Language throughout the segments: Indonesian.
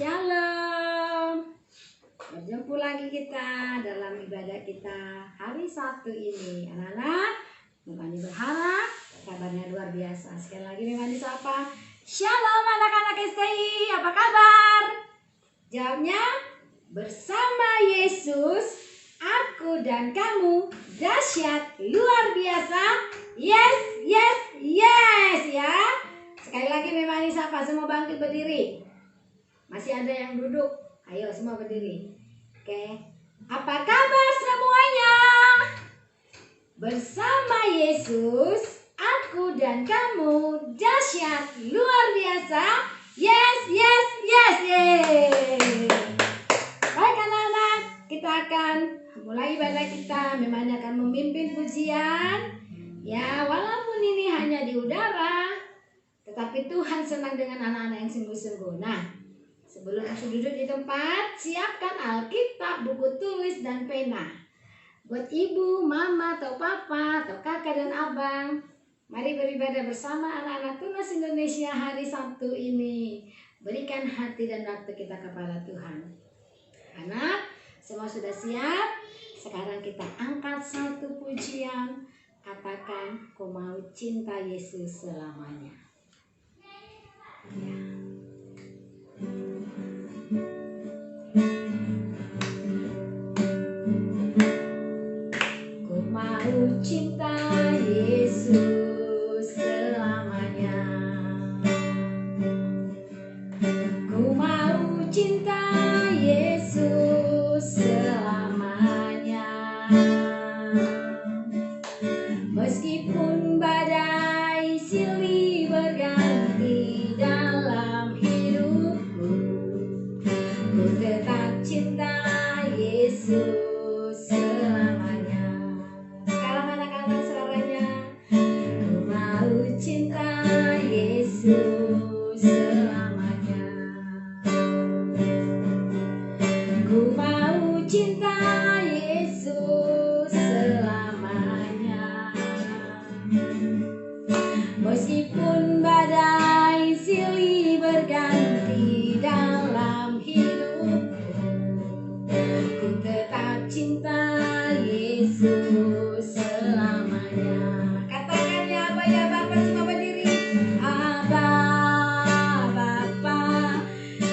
Shalom. Berjumpa lagi kita dalam ibadah kita hari Sabtu ini. Anak-anak, Memani berharap kabarnya luar biasa. Sekali lagi Memani sapa. Shalom anak-anak STI, apa kabar? Jawabnya, bersama Yesus, aku dan kamu dahsyat luar biasa. Yes, yes, yes ya. Sekali lagi Memani sapa, semua bangkit berdiri. Masih ada yang duduk, ayo semua berdiri. Oke, apa kabar semuanya? Bersama Yesus, aku dan kamu dahsyat luar biasa. Yes, yes, yes, yes. Baik anak-anak, kita akan mulai ibadah kita. Memang akan memimpin pujian. Ya, walaupun ini hanya di udara, tetapi Tuhan senang dengan anak-anak yang sungguh-sungguh. Nah, sebelum duduk di tempat, siapkan Alkitab, buku tulis, dan pena. Buat ibu, mama, atau papa, atau kakak dan abang, mari beribadah bersama anak-anak Tunas Indonesia hari Sabtu ini. Berikan hati dan waktu kita kepada Tuhan. Anak, semua sudah siap? Sekarang kita angkat satu pujian. Katakan, ku mau cinta Yesus selamanya. Ya. Ku mau cinta Yesus selamanya. Ku mau cinta Yesus selamanya. Meskipun badai silih berganti dalam hidupku, ku tetap cinta Yesus selamanya. Sekarang anak-anak suaranya. Ku mau cinta Yesus selamanya. Ku mau cinta Yesus selamanya. Meskipun badai silih berganti dalam hidupku, ku tetap cinta Yesus selamanya. Katakan ya Abah, ya Bapa, semua berdiri. Abah, Bapa,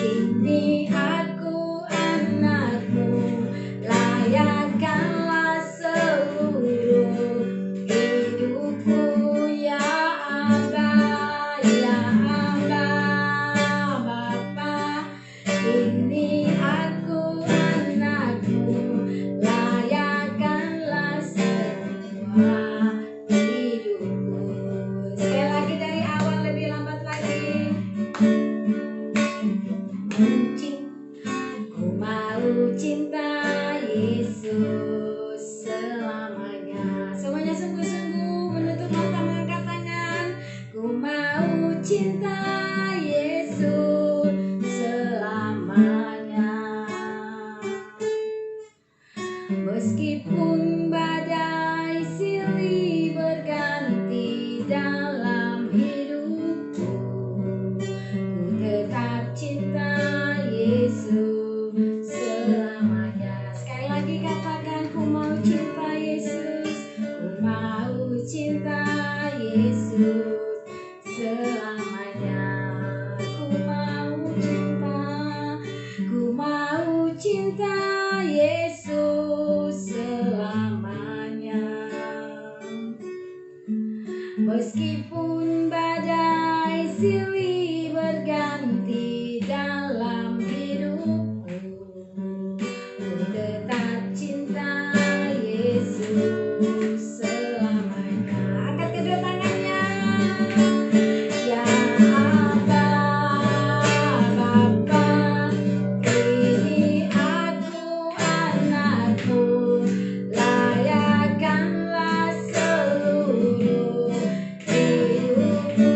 ini aku anakmu, layakkanlah seluruh hidupku ya Abah, ya Abah, Bapa, ini aku anakmu, layakkanlah semua hidupku. Sekali lagi dari awal, lebih lambat lagi. Ku mau cinta Yesus selamanya. Semuanya sungguh-sungguh menutup mata, mengangkat tangan. Ku mau cinta Yesus selamanya. Meskipun badai silih berganti dalam hidupku, ku tetap cinta Yesus selamanya. Sekali lagi katakan, ku mau cinta Yesus, ku mau cinta Yesus selamanya. Ku mau cinta Yesus selamanya. Meskipun badai silih berganti dalam hidupku, ku tetap cinta Yesus selamanya. Angkat kedua tangannya. Ya Abah, Bapa, ini aku anakmu, layakkanlah seluruh hidupku.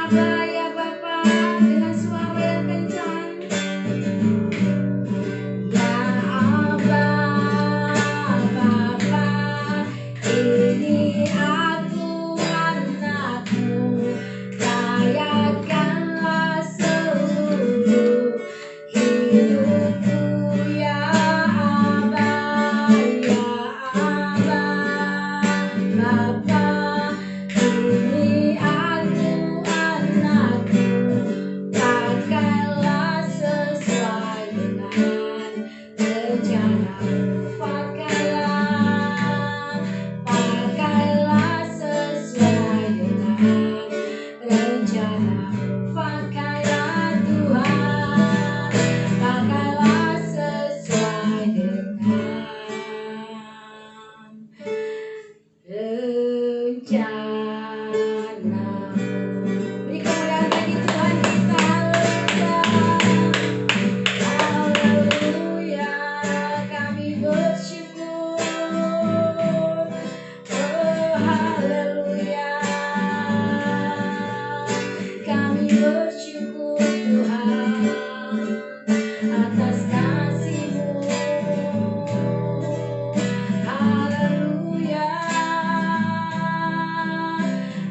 Aba ya Bapa dengan suara yang kencang. Ya Aba Bapa, ini aku anakmu, layakkanlah seluruh hidupku. Ya Aba, ya Aba Bapa, ini aku anakmu, pakailah sesuai dengan rencanamu. Pakailah sesuai dengan rencanamu. Pakailah Tuhan, pakailah sesuai dengan rencanamu. Beri kemuliaan bagi Tuhan kita. Haleluya, kami bersyukur. Oh haleluya, kami bersyukur Tuhan atas kasih-Mu. Haleluya,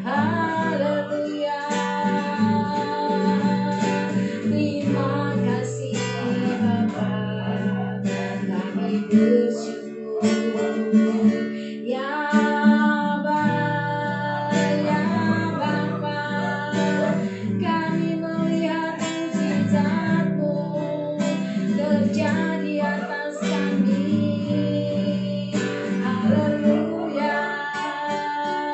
haleluya. Terima kasih Bapa, kami bersyukur. Ya Aba, ya Bapa, kami melihat mukjizat-Mu terjadi atas kami. Haleluya,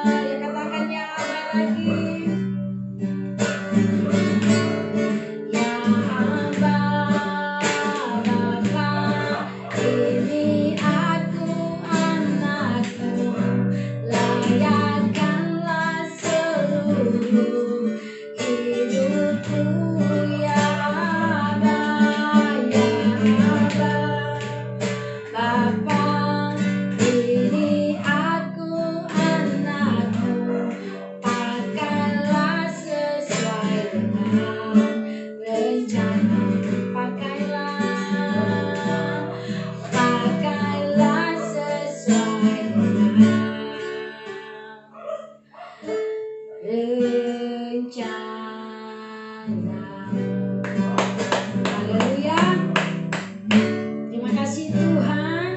ya katakan ya Aba lagi. Ya Aba Bapa, ini aku anakmu, layakkanlah seluruh hidupku. Ya Aba, ya Aba Bapa, ini aku anakmu, pakailah sesuai dengan rencanamu. Pakailah sesuai dengan rencanamu. Haleluya. Terima kasih Tuhan.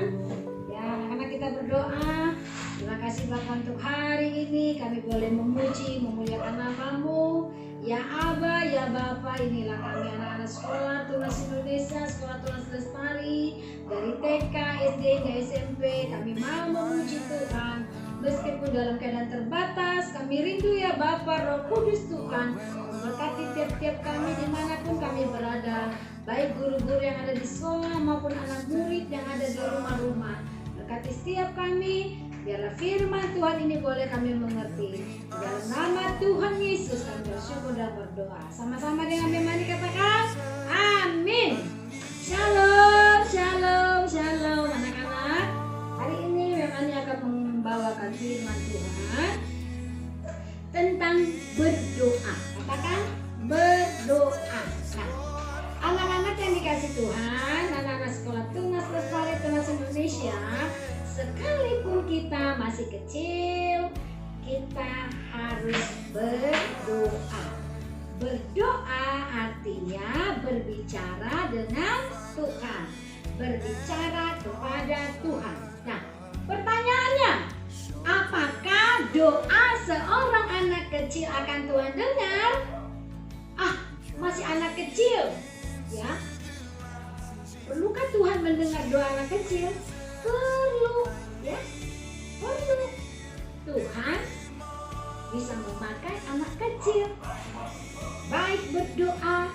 Ya, karena kita berdoa. Terima kasih Bapa untuk hari ini kami boleh memuji, memuliakan nama-Mu. Ya Aba, ya Bapa, inilah kami anak-anak sekolah Tunas Indonesia, sekolah Tunas Lestari, dari TK, SD, hingga SMP. Kami mau memuji Tuhan. Meskipun dalam keadaan terbatas, kami rindu ya Bapa, Roh Kudus Tuhan, memberkati tiap-tiap kami dimanapun kami berada, baik guru-guru yang ada di sekolah maupun anak murid yang ada di rumah-rumah. Berkati setiap kami, biarlah firman Tuhan ini boleh kami mengerti. Dalam nama Tuhan Yesus kami bersyukur dan berdoa. Sama-sama dengan Memani katakan, amin. Shalom, shalom, shalom anak-anak. Hari ini Memani akan membawakan firman Tuhan tentang berdoa. Katakan berdoa. Nah, anak-anak yang dikasih Tuhan, anak-anak sekolah Tunas Lestari Tunas Indonesia, sekalipun kita masih kecil, kita harus berdoa. Berdoa artinya berbicara dengan Tuhan, berbicara kepada Tuhan. Nah, pertanyaannya, apakah doa seorang anak kecil akan Tuhan dengar? Masih anak kecil, ya. Perlukah Tuhan mendengar doa anak kecil? Perlu, ya. Perlu. Tuhan bisa memakai anak kecil, baik berdoa,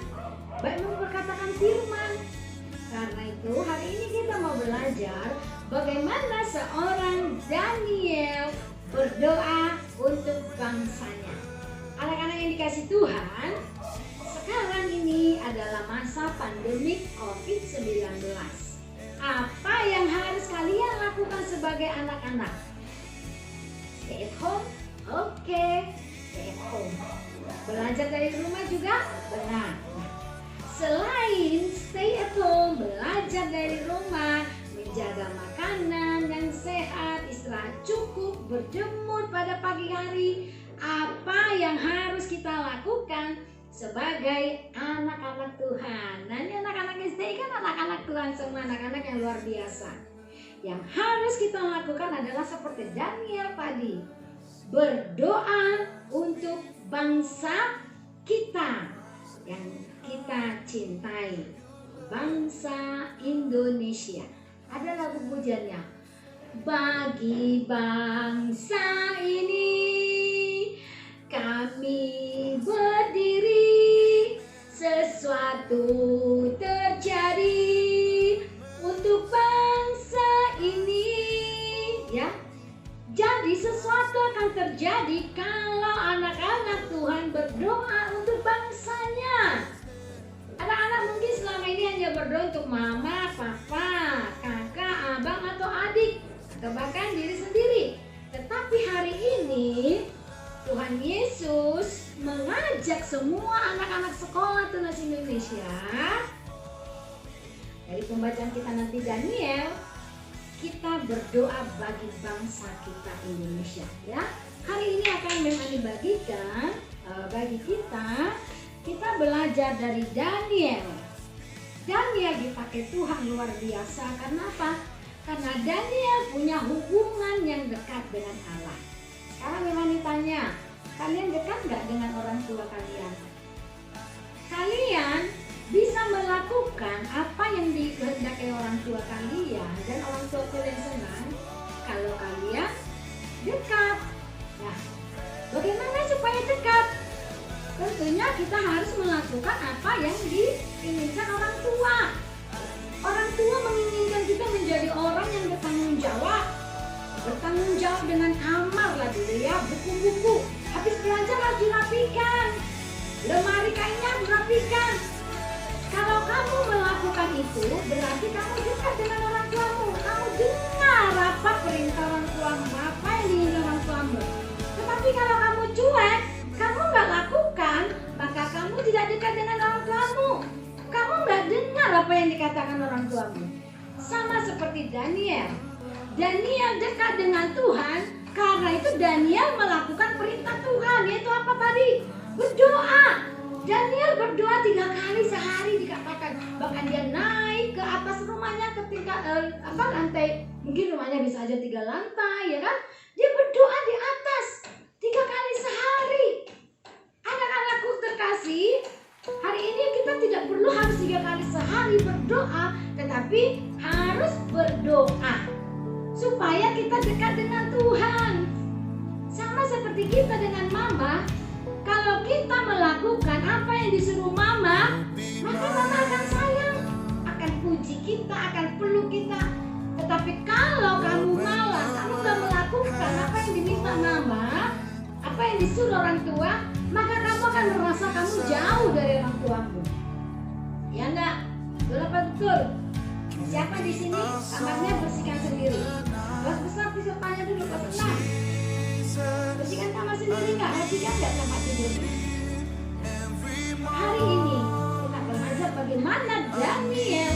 baik memperkatakan firman. Karena itu hari ini kita mau belajar bagaimana seorang Daniel berdoa untuk bangsanya. Anak-anak yang dikasih Tuhan, sekarang ini adalah masa pandemik COVID-19. Apa yang harus kalian lakukan sebagai anak-anak? Stay at home? Oke, stay at home. Belajar dari rumah juga benar. Selain stay at home, belajar dari rumah, menjaga makanan yang sehat, istirahat cukup, berjemur pada pagi hari, apa yang harus kita lakukan sebagai anak-anak Tuhan? Nah, ini anak-anak STI kan anak-anak Tuhan semua, anak-anak yang luar biasa. Yang harus kita lakukan adalah seperti Daniel tadi, berdoa untuk bangsa kita yang kita cintai, bangsa Indonesia. Ada lagu pujiannya, bagi bangsa ini kami berdiri, sesuatu terjadi untuk bangsa ini, ya. Jadi sesuatu akan terjadi kalau anak-anak Tuhan berdoa untuk bangsanya. Anak-anak mungkin selama ini hanya berdoa untuk mama, papa, kakak, abang atau adik, atau bahkan diri sendiri. Tetapi hari ini Tuhan Yesus mengajak semua anak-anak sekolah Tunas Indonesia. Dari pembacaan kita nanti Daniel, kita berdoa bagi bangsa kita Indonesia, ya. Hari ini akan memang dibagikan bagi kita belajar dari Daniel. Daniel dipakai Tuhan luar biasa. Karena apa? Karena Daniel punya hubungan yang dekat dengan Allah. Sekarang memang ditanya, kalian dekat gak dengan orang tua kalian? Kalian bisa melakukan apa yang dikehendaki orang tua kalian dan orang tua kalian senang kalau kalian dekat. Nah, bagaimana supaya dekat? Tentunya kita harus melakukan apa yang diinginkan orang tua. Orang tua menginginkan kita menjadi orang yang bertanggung jawab. Bertanggung jawab dengan kamar lah dulu ya, buku-buku. Habis belajar harus dirapikan. Lemari kainnya harus dirapikan. Kalau kamu melakukan itu, berarti kamu dekat dengan orang tuamu. Kamu dengar apa perintah orang tuamu, apa yang diinginkan orang tuamu. Tetapi kalau kamu cuek, kamu nggak lakukan, maka kamu tidak dekat dengan orang tuamu. Kamu nggak dengar apa yang dikatakan orang tuamu. Sama seperti Daniel. Daniel dekat dengan Tuhan, karena itu Daniel melakukan perintah Tuhan, yaitu apa tadi? Berdoa. Daniel berdoa 3 kali sehari dikatakan. Bahkan dia naik ke atas rumahnya ketika lantai, mungkin rumahnya bisa aja 3 lantai, ya kan? Dia berdoa di atas 3 kali sehari. Anak-anakku terkasih, hari ini kita tidak perlu harus 3 kali sehari berdoa, tetapi harus berdoa supaya kita dekat dengan Tuhan. Sama seperti kita dengan mama. Kalau kita melakukan apa yang disuruh mama, maka mama akan sayang, akan puji kita, akan peluk kita. Tetapi kalau kamu malas, kamu gak melakukan apa yang diminta mama, apa yang disuruh orang tua, maka kamu akan merasa kamu jauh dari orang tuamu. Ya enggak? Betul apa betul? Siapa di sini kamarnya bersihkan sendiri? Pas besar bisa tanya dulu, pas senang. Bersihkan kamar sendiri nggak? Bersihkan nggak tempat tidurnya? Hari ini kita belajar bagaimana Daniel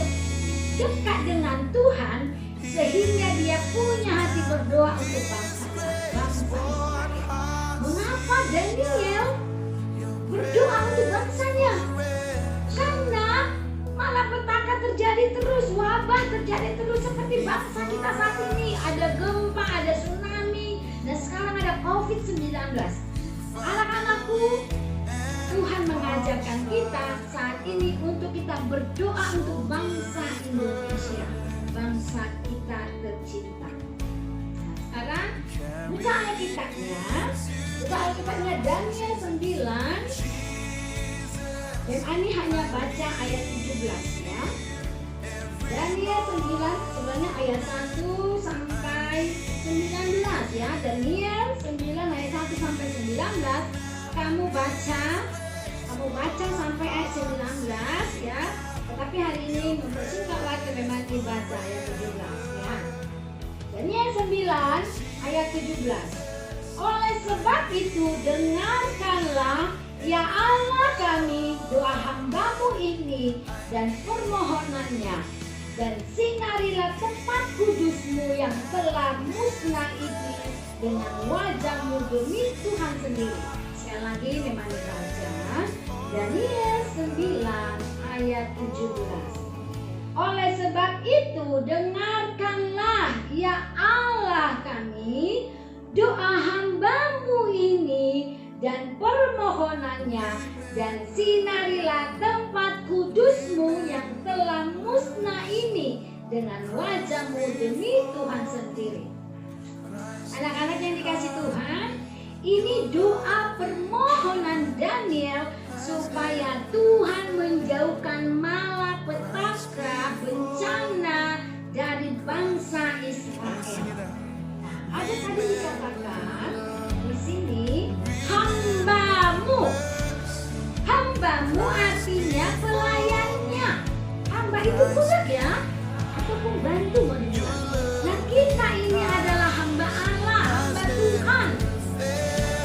dekat dengan Tuhan sehingga dia punya hati berdoa untuk bangsa Israel. Mengapa Daniel berdoa untuk bangsanya? Karena malapetaka terjadi terus, wabah terjadi terus seperti bangsa kita saat ini. Ada gempa, ada tsunami, dan sekarang ada COVID-19. Anak-anakku, Tuhan mengajarkan kita saat ini untuk kita berdoa untuk bangsa Indonesia, bangsa kita tercinta. Sekarang buka Alkitabnya Daniel 9. Dan Ani hanya baca ayat 17 ya. Daniel 9 sebenarnya ayat 1 sampai 19 ya. Daniel 9 ayat 1 sampai 19. Kamu baca sampai ayat 19 ya. Tetapi hari ini mempersingkat lagi memang dibaca ayat 17 ya. Daniel 9 ayat 17. Oleh sebab itu dengarkanlah Ya Allah kami, doa hamba-Mu ini dan permohonannya, dan sinarilah tempat kudus-Mu yang telah musnah ini dengan wajah-Mu demi Tuhan sendiri. Sekali lagi memang dibaca Daniel 9 ayat 17. Oleh sebab itu dengarkanlah ya Allah kami doa hamba-Mu ini dan permohonannya, dan sinarilah tempat kudus-Mu yang telah musnah ini dengan wajah-Mu demi Tuhan sendiri. Anak-anak yang dikasih Tuhan, ini doa permohonan Daniel supaya Tuhan menjauhkan malapetaka bencana dari bangsa Israel. Ada tadi dikatakan di sini hamba-Mu. Hamba-Mu artinya pelayannya. Hamba itu budak ya, atau pembantu manusia. Nah kita ini adalah hamba Allah, hamba Tuhan.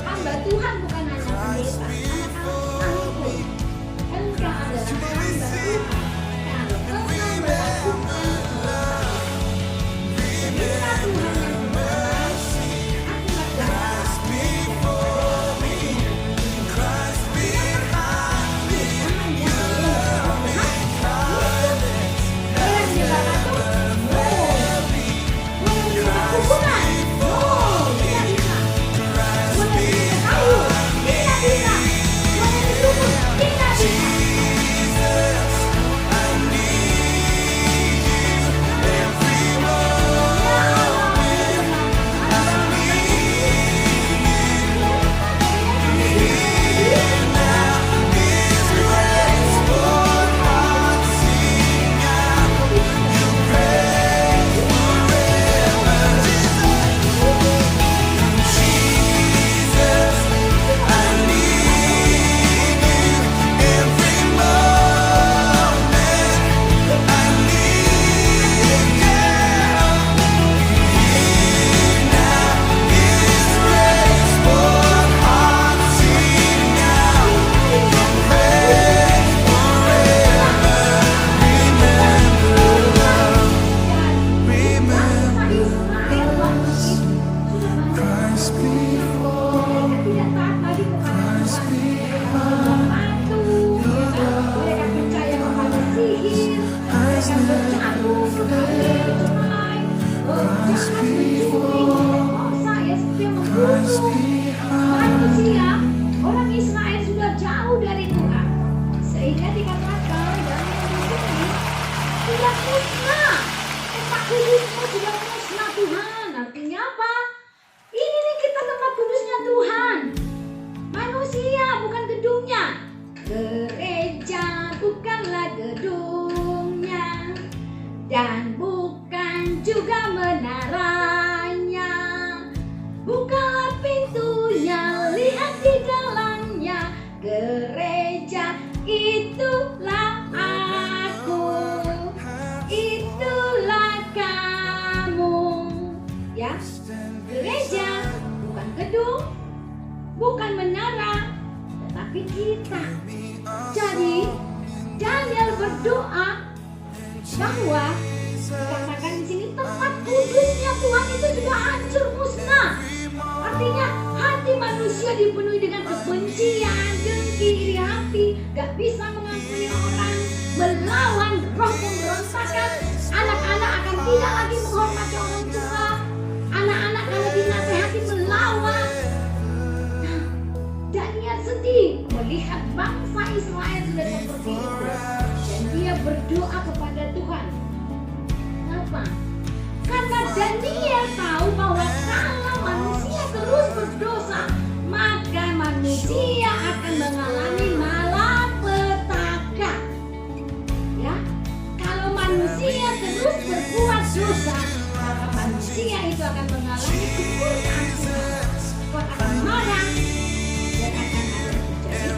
Hamba Tuhan bukan hanya pendeta. Anak-anak itu, engkau adalah hamba Tuhan. Kalau engkau melakukan perintah Tuhan yang orang Israel sudah jauh dari Tuhan, sehingga dikatakan sudah musnah. Tempat kudus-Mu sudah musnah Tuhan. Artinya apa? Ini nih kita tempat kudusnya Tuhan. Manusia bukan gedungnya. Gereja bukanlah gedungnya, dan bukan juga menaranya. Bukalah pintunya, lihat di dalamnya. Gereja itulah aku, itulah kamu. Ya, gereja bukan gedung, bukan menara, tetapi kita. Jadi Daniel berdoa bahwa dikatakan di sini tempat kudusnya Tuhan itu sudah hancur musnah. Artinya hati manusia dipenuhi dengan kebencian, dengki, iri hati, gak bisa mengampuni orang, melawan roh pemberontakan. Anak-anak akan tidak lagi menghormati orang tua. Anak-anak kalau dinasehati melawan. Nah, Daniel sedih melihat bangsa Israel sudah seperti itu, dan dia berdoa kepada Tuhan. Kenapa? Karena Daniel tahu bahwa kalau manusia terus berdosa, maka manusia akan mengalami malapetaka. Ya, kalau manusia terus berbuat dosa, maka manusia itu akan mengalami kemurkaan Tuhan. Tuhan akan marah dan akan ada terjadi.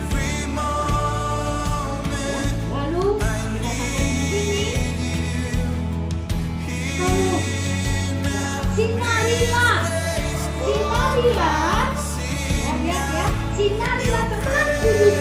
Lalu dikatakan di sini, sinarilah, ya, sinarilah tempat kudus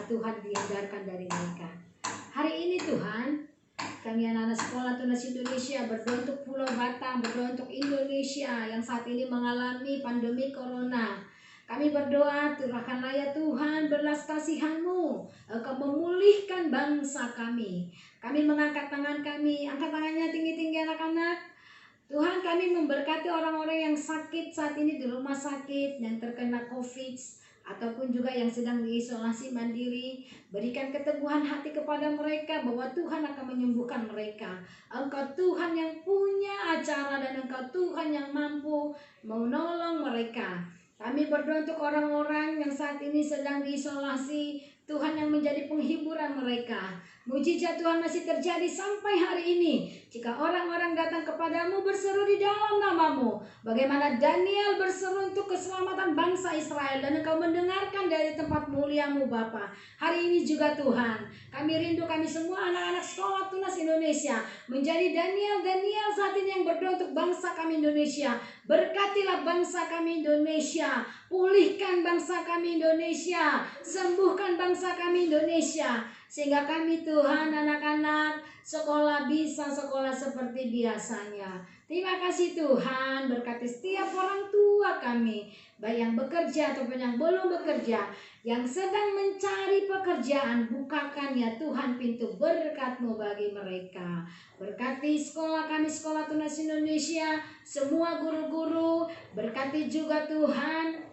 Tuhan dihindarkan dari mereka. Hari ini Tuhan, kami anak-anak sekolah Tunas Indonesia berdoa untuk Pulau Batam, berdoa untuk Indonesia yang saat ini mengalami pandemi corona. Kami berdoa, curahkanlah ya Tuhan belas kasihan-Mu, Engkau memulihkan bangsa kami. Kami mengangkat tangan kami, angkat tangannya tinggi-tinggi anak-anak. Tuhan, kami memberkati orang-orang yang sakit saat ini di rumah sakit, yang terkena COVID, ataupun juga yang sedang diisolasi mandiri. Berikan keteguhan hati kepada mereka bahwa Tuhan akan menyembuhkan mereka. Engkau Tuhan yang punya acara dan Engkau Tuhan yang mampu menolong mereka. Kami berdoa untuk orang-orang yang saat ini sedang diisolasi, Tuhan yang menjadi penghiburan mereka. Mujizat Tuhan masih terjadi sampai hari ini. Jika orang-orang datang kepadamu berseru di dalam namamu, bagaimana Daniel berseru untuk keselamatan bangsa Israel, dan Engkau mendengarkan dari tempat muliamu Bapa. Hari ini juga Tuhan, kami rindu kami semua anak-anak sekolah Tunas Indonesia menjadi Daniel saat ini yang berdoa untuk bangsa kami Indonesia. Berkatilah bangsa kami Indonesia, pulihkan bangsa kami Indonesia, sembuhkan bangsa kami Indonesia, sehingga kami Tuhan anak-anak sekolah bisa sekolah seperti biasanya. Terima kasih Tuhan, berkati setiap orang tua kami, baik yang bekerja ataupun yang belum bekerja, yang sedang mencari pekerjaan. Bukakan ya Tuhan pintu berkat-Mu bagi mereka. Berkati sekolah kami, Sekolah Tunas Indonesia, semua guru-guru. Berkati juga Tuhan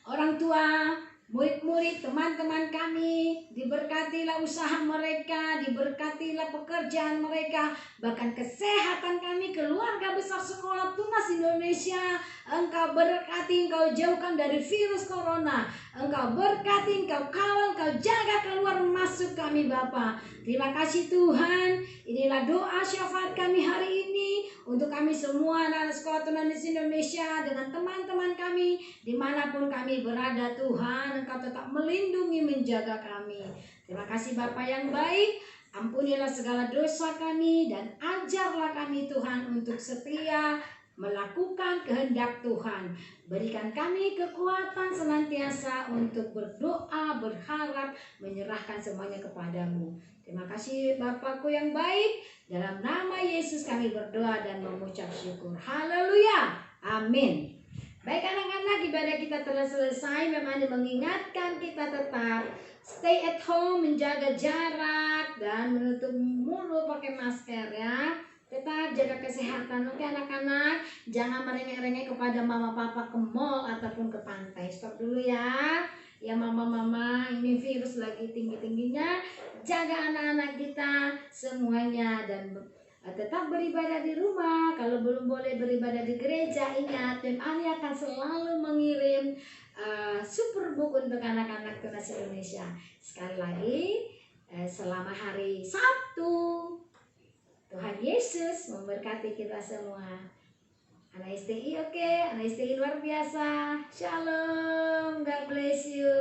orang tua, murid-murid, teman-teman kami. Diberkatilah usaha mereka, diberkatilah pekerjaan mereka, bahkan kesehatan kami, keluarga besar Sekolah Tunas Indonesia. Engkau berkati, Engkau jauhkan dari virus corona. Engkau berkati, Engkau kawal, Engkau jaga keluar masuk kami Bapa. Terima kasih Tuhan. Inilah doa syafaat kami hari ini untuk kami semua anak-anak Sekolah Tunas Indonesia dengan teman-teman kami dimanapun kami berada. Tuhan, Engkau tetap melindungi, menjaga kami. Terima kasih Bapa yang baik. Ampunilah segala dosa kami dan ajarlah kami Tuhan untuk setia melakukan kehendak Tuhan. Berikan kami kekuatan senantiasa untuk berdoa, berharap, menyerahkan semuanya kepadamu. Terima kasih Bapakku yang baik. Dalam nama Yesus kami berdoa dan mengucap syukur. Haleluya. Amin. Baik anak-anak, ibadah kita telah selesai. Memang mengingatkan kita tetap stay at home, menjaga jarak, dan menutup mulut pakai masker ya. Tetap jaga kesehatan. Oke anak-anak, jangan merengek-rengek kepada mama papa ke mall ataupun ke pantai. Stop dulu ya. Ya mama-mama, ini virus lagi tinggi-tingginya. Jaga anak-anak kita semuanya dan tetap beribadah di rumah. Kalau belum boleh beribadah di gereja, ingat tim Ali akan selalu mengirim Superbook untuk anak-anak Tunas Indonesia. Sekali lagi, selama hari Sabtu, Tuhan Yesus memberkati kita semua. Anak STI oke, anak STI luar biasa. Shalom, God bless you.